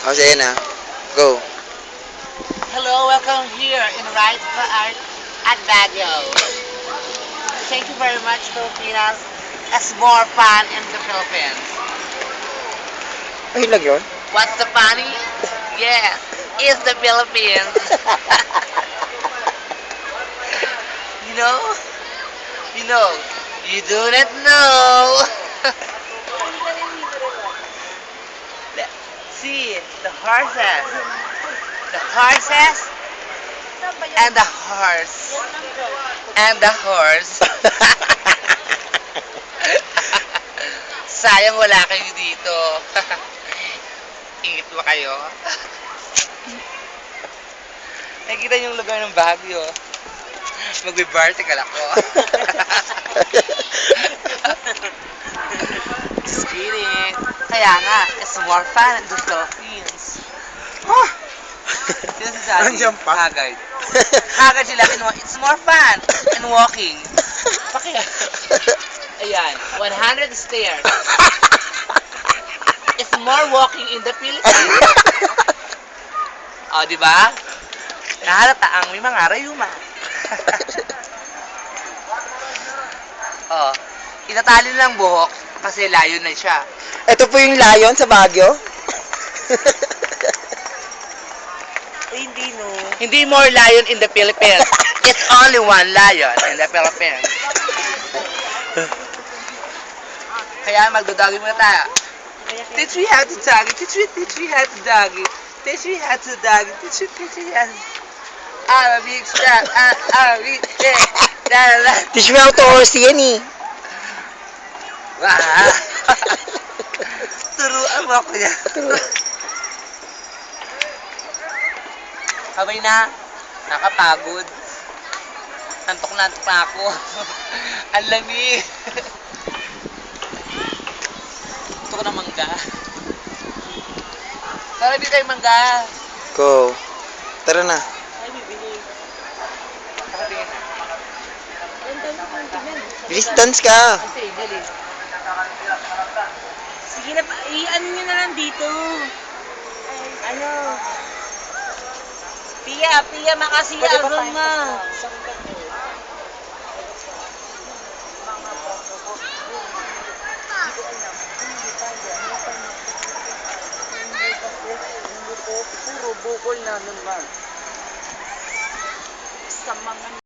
O, sige na. Go. Hello, welcome here in Right Art at Baguio. Thank you very much, Filipinas. It's more fun in the Philippines. Mahilag yun? What's the funny? Yes, it's the Philippines. you know? You know. You do not know. See, the horses. The horses and the horse. And the horse. Sayang wala kayo dito. Ingit ba kayo? Nakikita niyo yung lugar ng Baguio. Magbe-vertical ako. Just kidding. Kaya nga, it's more fun in the Philippines. Huh? Sino si Daddy? Nandiyan pa? Hagard. Hagard sila. It's more fun in walking. Bakit? Ayan, 100 stairs. It's more walking in the Philippines. O, di ba? Nahalata ang may mga rayuma. Itatali lang buhok kasi layo na siya. Ito po yung lion sa Baguio. Hindi no. Hindi more lion in the Philippines. It's only one lion in the Philippines. Kaya magdodoggy muna tayo. Teach me how to doggy. Teach me how to doggy. Teach me how to doggy. Teach me how to... I'm a big step. I'm a big step. Teach me how to horse yan eh. Turuan mo ako yan. Sabay na. Nakapagod. Antok na ako. Ang lamig. Gusto ko ng mangga. Tara, bigay kayo mangga. Go. Tara na. Ay, bibili. Distance ka. Kasi, dali. Sige na, i-ano nyo na lang dito. Ano? Pia, makasiya doon ma. Puro bukol na naman. Sa mga